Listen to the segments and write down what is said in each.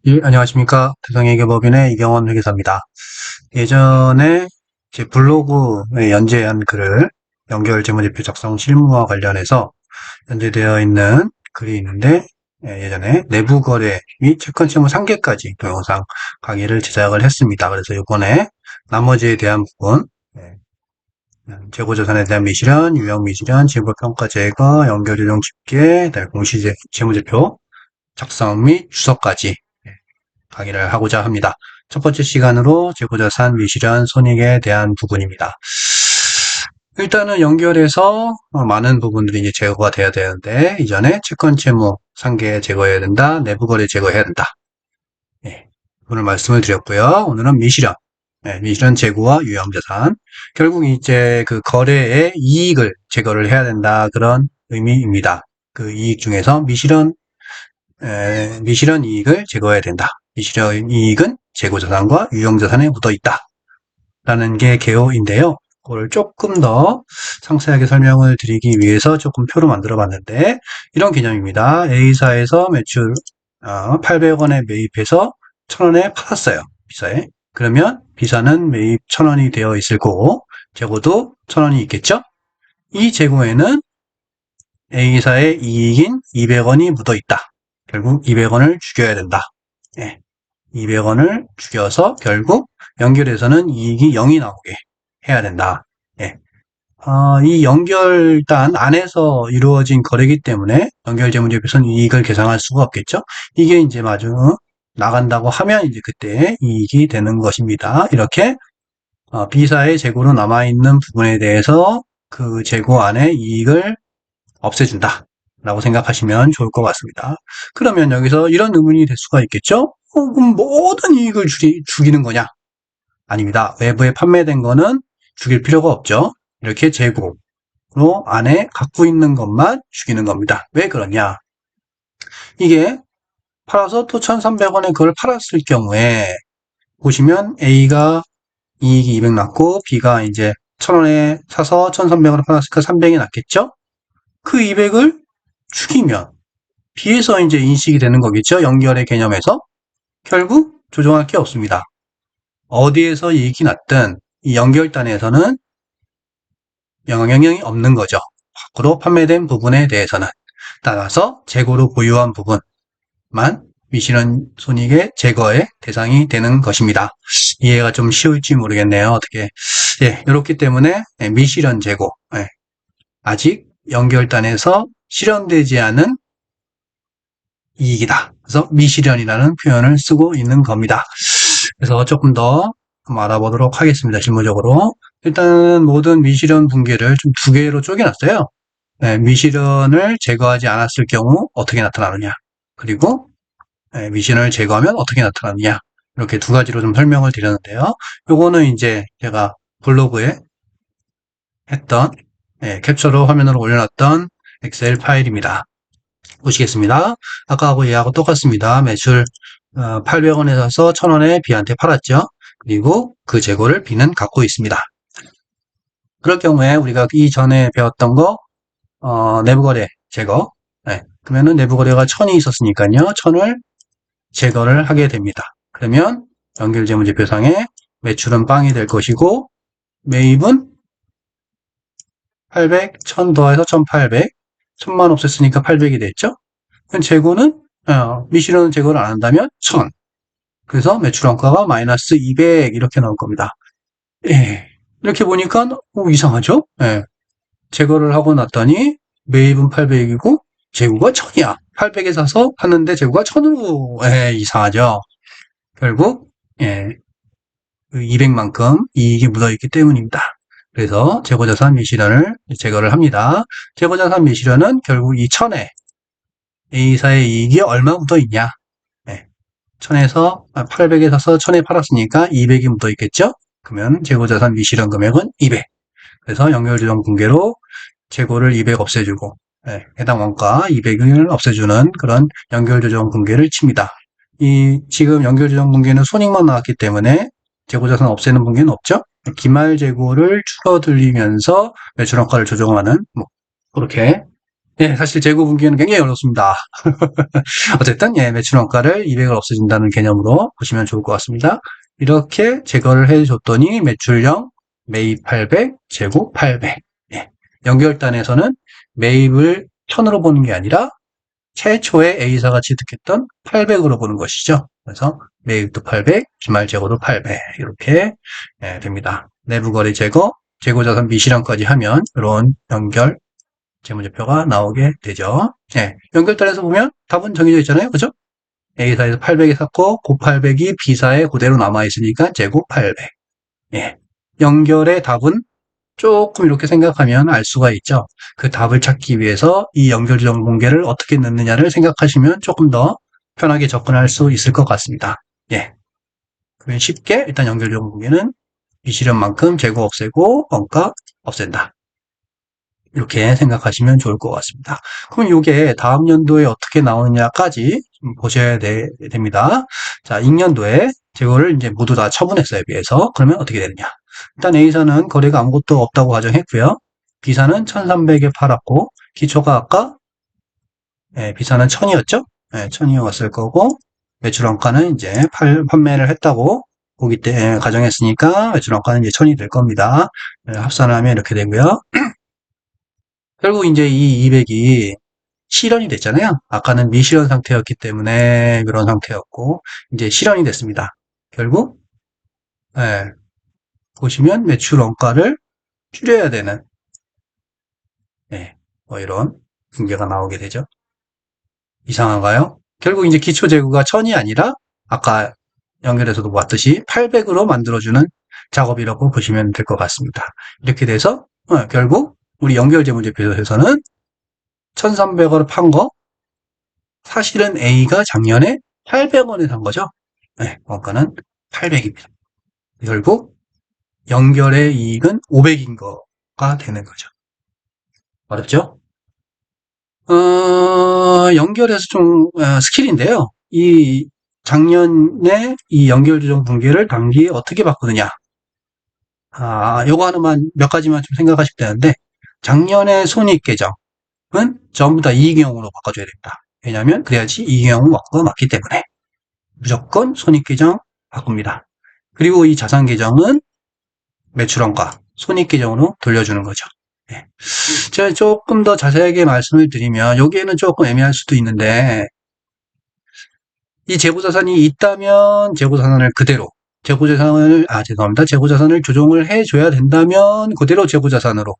예, 안녕하십니까. 대성회계법인의 이경원 회계사입니다. 예전에 제 블로그에 연재한 글을 연결 재무제표 작성 실무와 관련해서 연재되어 있는 글이 있는데, 예전에 내부 거래 및 채권 채무 상계까지 동영상 강의를 제작을 했습니다. 그래서 이번에 나머지에 대한 부분, 재고자산에 대한 미실현, 유형 미실현, 재고평가 제거, 연결 조정 집계, 그다음에 재무제표 작성 및 주석까지 강의를 하고자 합니다. 첫 번째 시간으로 재고자산 미실현 손익에 대한 부분입니다. 일단은 연결해서 많은 부분들이 이제 제거가 돼야 되는데, 이전에 채권 채무 상계 제거해야 된다, 내부 거래 제거해야 된다. 오늘 말씀을 드렸고요. 오늘은 미실현, 미실현 재고와 유형자산. 결국 이제 그 거래의 이익을 제거를 해야 된다, 그런 의미입니다. 그 이익 중에서 미실현 이익을 제거해야 된다. 미실현 이익은 재고자산과 유형자산에 묻어 있다. 라는 게 개요인데요. 그걸 조금 더 상세하게 설명을 드리기 위해서 조금 표로 만들어 봤는데, 이런 개념입니다. A사에서 매출 800원에 매입해서 1000원에 팔았어요. B사에. 그러면 B사는 매입 1000원이 되어 있을 거고, 재고도 1000원이 있겠죠? 이 재고에는 A사의 이익인 200원이 묻어 있다. 결국 200원을 죽여야 된다. 200원을 죽여서 결국 연결에서는 이익이 0이 나오게 해야 된다. 이 연결단 안에서 이루어진 거래이기 때문에 연결재무제표에서는 이익을 계산할 수가 없겠죠. 이게 이제 마저 나간다고 하면 이제 그때 이익이 되는 것입니다. 이렇게 B사의 재고로 남아있는 부분에 대해서 그 재고 안에 이익을 없애준다 라고 생각하시면 좋을 것 같습니다. 그러면 여기서 이런 의문이 될 수가 있겠죠. 그럼 모든 이익을 죽이는 거냐? 아닙니다. 외부에 판매된 거는 죽일 필요가 없죠. 이렇게 재고로 안에 갖고 있는 것만 죽이는 겁니다. 왜 그러냐? 이게 팔아서 또 1,300원에 그걸 팔았을 경우에 보시면 A가 이익이 200 났고 B가 이제 1,000원에 사서 1,300원에 팔았으니까 300이 났겠죠? 그 200을 죽이면 B에서 이제 인식이 되는 거겠죠? 연결의 개념에서. 결국 조정할 게 없습니다. 어디에서 이익이 났든 이 연결단에서는 영향이 없는 거죠. 밖으로 판매된 부분에 대해서는. 따라서 재고로 보유한 부분만 미실현 손익의 제거의 대상이 되는 것입니다. 이해가 좀 쉬울지 모르겠네요. 어떻게. 이렇기 때문에 미실현 재고. 아직 연결단에서 실현되지 않은 이익이다. 그래서 미실현이라는 표현을 쓰고 있는 겁니다. 그래서 조금 더 알아보도록 하겠습니다. 실무적으로. 일단 모든 미실현 분기를 좀 두 개로 쪼개놨어요. 미실현을 제거하지 않았을 경우 어떻게 나타나느냐. 그리고 미실현을 제거하면 어떻게 나타나느냐. 이렇게 두 가지로 좀 설명을 드렸는데요. 요거는 이제 제가 블로그에 했던 캡처로 화면으로 올려놨던 엑셀 파일입니다. 보시겠습니다. 아까하고 얘하고 똑같습니다. 매출 800원에 사서 1000원에 B한테 팔았죠. 그리고 그 재고를 B는 갖고 있습니다. 그럴 경우에 우리가 이전에 배웠던 거 내부거래 제거. 그러면은 내부거래가 1000이 있었으니까요. 1000을 제거를 하게 됩니다. 그러면 연결재무제표상에 매출은 빵이 될 것이고 매입은 800, 1000 더해서 1800, 1000만 없앴으니까 800이 됐죠. 재고는 미실현은 제거를 안 한다면 1000. 그래서 매출원가가 마이너스 200 이렇게 나올 겁니다. 이렇게 보니까 이상하죠? 제거를 하고 났더니 매입은 800이고 재고가 1000이야. 800에 사서 하는데 재고가 1000으로 이상하죠. 결국 200만큼 이익이 묻어있기 때문입니다. 그래서 재고자산 미실현을 제거를 합니다. 재고자산 미실현은 결국 이 1000에 A사의 이익이 얼마 묻어있냐. 1000에서 800에 사서 1000에 팔았으니까 200이 묻어있겠죠. 그러면 재고자산 미실현 금액은 200. 그래서 연결조정 붕괴로 재고를 200 없애주고 해당 원가 200을 없애주는 그런 연결조정 붕괴를 칩니다. 지금 연결조정 붕괴는 손익만 나왔기 때문에 재고자산 없애는 붕괴는 없죠. 기말 재고를 줄어들이면서 매출원가를 조정하는 그렇게 예, 사실 재고 분기는 굉장히 어렵습니다. 어쨌든 예, 매출 원가를 200을 없애준다는 개념으로 보시면 좋을 것 같습니다. 이렇게 제거를 해줬더니 매출 0, 매입 800, 재고 800. 예. 연결단에서는 매입을 1000으로 보는 게 아니라 최초에 A사가 취득했던 800으로 보는 것이죠. 그래서 매입도 800, 기말 재고도 800 이렇게 예, 됩니다. 내부 거래 제거, 재고자산 미실현까지 하면 이런 연결 재무제표가 나오게 되죠. 예, 연결단에서 보면 답은 정해져 있잖아요. 그죠? A사에서 800이 샀고, 그 800이 B사에 그대로 남아있으니까 재고 800. 예. 연결의 답은 조금 이렇게 생각하면 알 수가 있죠. 그 답을 찾기 위해서 이 연결조정 공개를 어떻게 넣느냐를 생각하시면 조금 더 편하게 접근할 수 있을 것 같습니다. 예. 그러면 쉽게 일단 연결조정 공개는 비실현만큼 재고 없애고 원가 없앤다. 이렇게 생각하시면 좋을 것 같습니다. 그럼 이게 다음 연도에 어떻게 나오느냐까지 좀 보셔야 됩니다. 자, 익년도에 재고를 이제 모두 다 처분했어요, 비해서. 그러면 어떻게 되느냐? 일단 A사는 거래가 아무것도 없다고 가정했고요. B사는 1300에 팔았고, 기초가 아까 B사는 1000이었죠? 1000이었을 거고, 매출원가는 이제 판매를 했다고 보기 때 가정했으니까 매출원가는 이제 1000이 될 겁니다. 합산하면 이렇게 되고요. 결국 이제 이 200이 실현이 됐잖아요. 아까는 미실현 상태였기 때문에 그런 상태였고, 이제 실현이 됐습니다. 결국, 예, 보시면 매출 원가를 줄여야 되는, 예, 뭐 이런 붕괴가 나오게 되죠. 이상한가요? 결국 이제 기초 재고가 1000이 아니라 아까 연결에서도 봤듯이 800으로 만들어주는 작업이라고 보시면 될 것 같습니다. 이렇게 돼서, 결국 우리 연결 재무제표에서는 1300원을 판 거, 사실은 A가 작년에 800원에 산 거죠. 네, 원가는 800입니다. 결국 연결의 이익은 500인 거가 되는 거죠. 어렵죠? 연결해서 좀 스킬인데요. 이 작년에 이 연결 조정 붕괴를 단기에 어떻게 바꾸느냐. 요거 하나만 몇 가지만 좀 생각하시면 되는데 작년에 손익 계정은 전부 다 이익형으로 바꿔줘야 됩니다. 왜냐하면 그래야지 이익형 원가가 맞기 때문에 무조건 손익 계정 바꿉니다. 그리고 이 자산 계정은 매출원가, 손익 계정으로 돌려주는 거죠. 네. 제가 조금 더 자세하게 말씀을 드리면 여기에는 조금 애매할 수도 있는데 이 재고자산이 있다면 재고자산을 그대로 재고자산을 조정을 해줘야 된다면 그대로 재고자산으로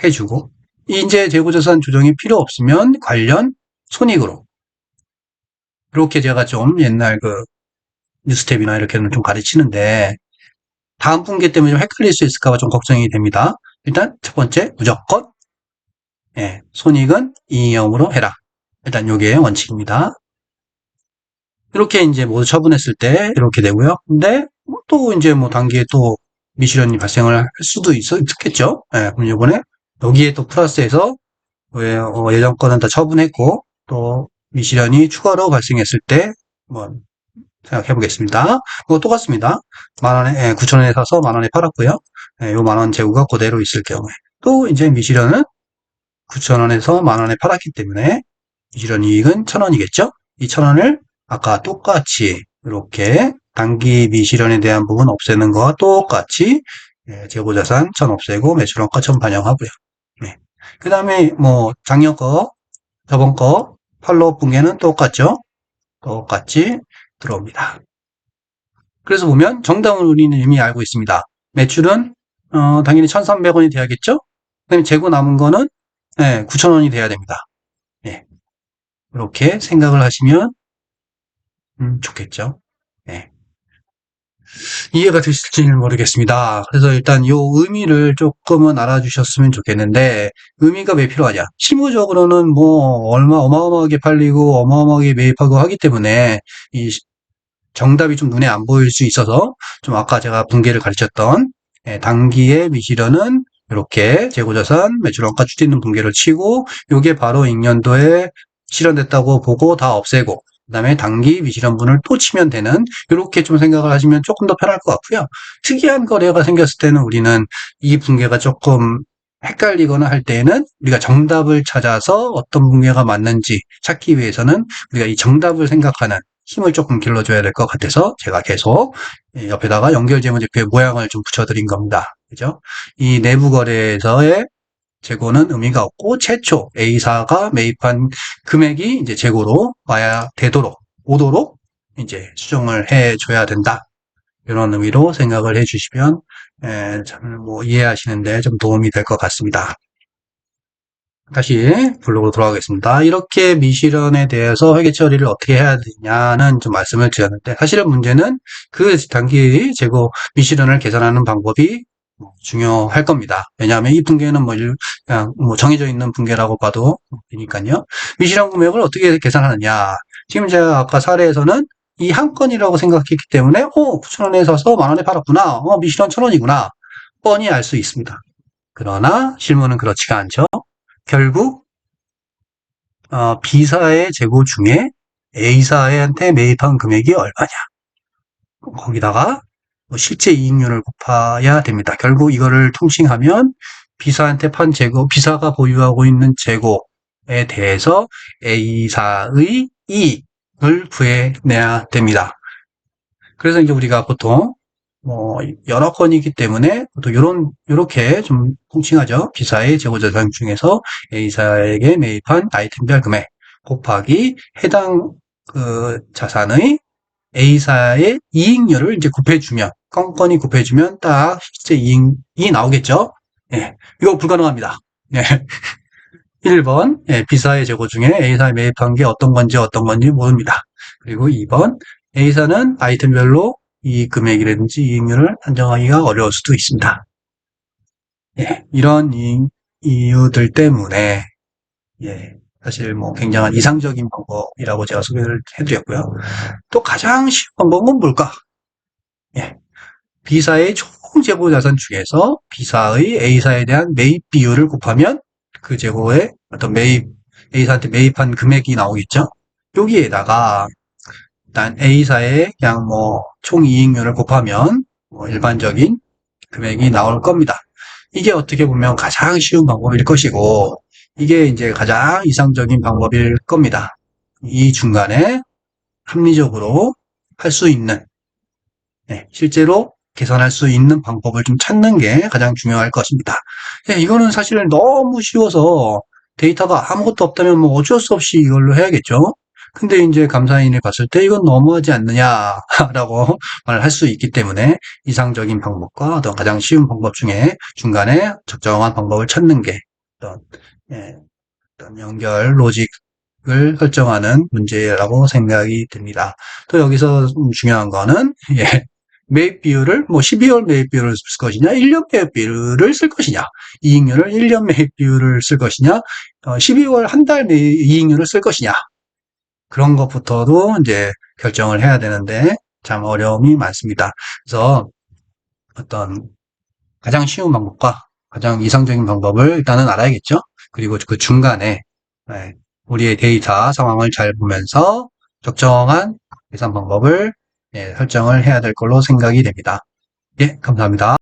해주고 이제 재고자산 조정이 필요 없으면 관련 손익으로 이렇게 제가 좀 옛날 그 뉴스텝이나 이렇게는 좀 가르치는데 다음 분기 때문에 좀 헷갈릴 수 있을까봐 좀 걱정이 됩니다. 일단 첫 번째 무조건 손익은 이익형으로 해라. 일단 요게 원칙입니다. 이렇게 이제 모두 처분했을 때 이렇게 되고요. 근데 또 이제 뭐 단기에 또 미실현이 발생을 할 수도 있겠죠. 그럼 이번에 여기에 또 플러스해서 예전 거는 다 처분했고 또 미실현이 추가로 발생했을 때 한번 생각해 보겠습니다. 그거 똑같습니다. 만 원에, 9천 원에 사서 만 원에 팔았고요. 요 만 원 재고가 그대로 있을 경우에. 또 이제 미실현은 9천 원에서 만 원에 팔았기 때문에 미실현 이익은 1000원이겠죠? 이 1000원을 아까 똑같이 이렇게 단기 미실현에 대한 부분 없애는 거와 똑같이 재고자산 1000 없애고 매출원가 1000 반영하고요. 그 다음에 뭐 작년 거, 저번 거 팔로업 붕괴는 똑같죠? 똑같이 들어옵니다. 그래서 보면 정답은 우리는 이미 알고 있습니다. 매출은 당연히 1,300원이 돼야겠죠? 그다음에 재고 남은 거는 9,000원이 돼야 됩니다. 이렇게 생각을 하시면 좋겠죠. 이해가 되실지는 모르겠습니다. 그래서 일단 요 의미를 조금은 알아주셨으면 좋겠는데 의미가 왜 필요하냐? 실무적으로는 뭐 얼마 어마어마하게 팔리고 어마어마하게 매입하고 하기 때문에 이 정답이 좀 눈에 안 보일 수 있어서 좀 아까 제가 분기를 가르쳤던 단기의 미실현은 이렇게 재고자산 매출원가 추진는 분기를 치고 요게 바로 익년도에 실현됐다고 보고 다 없애고 그다음에 단기 미실현분을 또 치면 되는 이렇게 좀 생각을 하시면 조금 더 편할 것 같고요. 특이한 거래가 생겼을 때는 우리는 이 분계가 조금 헷갈리거나 할 때에는 우리가 정답을 찾아서 어떤 붕괴가 맞는지 찾기 위해서는 우리가 이 정답을 생각하는 힘을 조금 길러줘야 될 것 같아서 제가 계속 옆에다가 연결재무제표의 모양을 좀 붙여드린 겁니다. 그죠? 이 내부 거래에서의 재고는 의미가 없고 최초 A사가 매입한 금액이 이제 재고로 와야 되도록 오도록 이제 수정을 해줘야 된다. 이런 의미로 생각을 해주시면 뭐 이해하시는데 좀 도움이 될 것 같습니다. 다시 블로그로 돌아가겠습니다. 이렇게 미실현에 대해서 회계 처리를 어떻게 해야 되냐는 좀 말씀을 드렸는데 사실은 문제는 그 단기 재고 미실현을 계산하는 방법이 중요할 겁니다. 왜냐하면 이 붕괴는 그냥 정해져 있는 붕괴라고 봐도 되니까요. 미실현 금액을 어떻게 계산하느냐. 지금 제가 아까 사례에서는 이 한 건이라고 생각했기 때문에 9,000원에 사서 만 원에 팔았구나. 미실현 1,000원이구나. 뻔히 알 수 있습니다. 그러나 실무는 그렇지가 않죠. 결국 B사의 재고 중에 A사한테 매입한 금액이 얼마냐. 거기다가 실제 이익률을 곱해야 됩니다. 결국 이거를 통칭하면 B사한테 판 재고, B사가 보유하고 있는 재고에 대해서 A사의 이익을 구해내야 됩니다. 그래서 이제 우리가 보통 여러 건이기 때문에 또 요렇게 좀 통칭하죠. B사의 재고자산 중에서 A사에게 매입한 아이템별 금액 곱하기 해당 그 자산의 A사의 이익률을 이제 곱해주면, 건건이 곱해주면 딱 실제 이익이 나오겠죠? 예, 이거 불가능합니다. 예. 1번, 예, B사의 재고 중에 A사에 매입한 게 어떤 건지 모릅니다. 그리고 2번, A사는 아이템별로 이익 금액이라든지 이익률을 한정하기가 어려울 수도 있습니다. 예, 이런 이유들 때문에, 예, 사실 굉장한 이상적인 방법이라고 제가 소개를 해드렸고요. 또 가장 쉬운 방법은 뭘까? 예, B사의 총 재고 자산 중에서 B사의 A사에 대한 매입 비율을 곱하면 그 재고에 어떤 A사한테 매입한 금액이 나오겠죠? 여기에다가 일단 A사의 그냥 총 이익률을 곱하면 일반적인 금액이 나올 겁니다. 이게 어떻게 보면 가장 쉬운 방법일 것이고 이게 이제 가장 이상적인 방법일 겁니다. 이 중간에 합리적으로 할 수 있는 실제로 계산할 수 있는 방법을 좀 찾는 게 가장 중요할 것입니다. 이거는 사실 너무 쉬워서 데이터가 아무것도 없다면 어쩔 수 없이 이걸로 해야겠죠. 근데 이제 감사인이 봤을 때 이건 너무하지 않느냐라고 말을 할 수 있기 때문에 이상적인 방법과 어떤 가장 쉬운 방법 중에 중간에 적정한 방법을 찾는 게 어떤 연결 로직을 설정하는 문제라고 생각이 듭니다. 또 여기서 중요한 거는 매입 비율을 12월 매입 비율을 쓸 것이냐, 1년 매입 비율을 쓸 것이냐, 이익률을 1년 매입 비율을 쓸 것이냐, 12월 한 달 이익률을 쓸 것이냐, 그런 것부터도 이제 결정을 해야 되는데 참 어려움이 많습니다. 그래서 어떤 가장 쉬운 방법과 가장 이상적인 방법을 일단은 알아야겠죠. 그리고 그 중간에 우리의 데이터 상황을 잘 보면서 적정한 계산 방법을 설정을 해야 될 걸로 생각이 됩니다. 예, 감사합니다.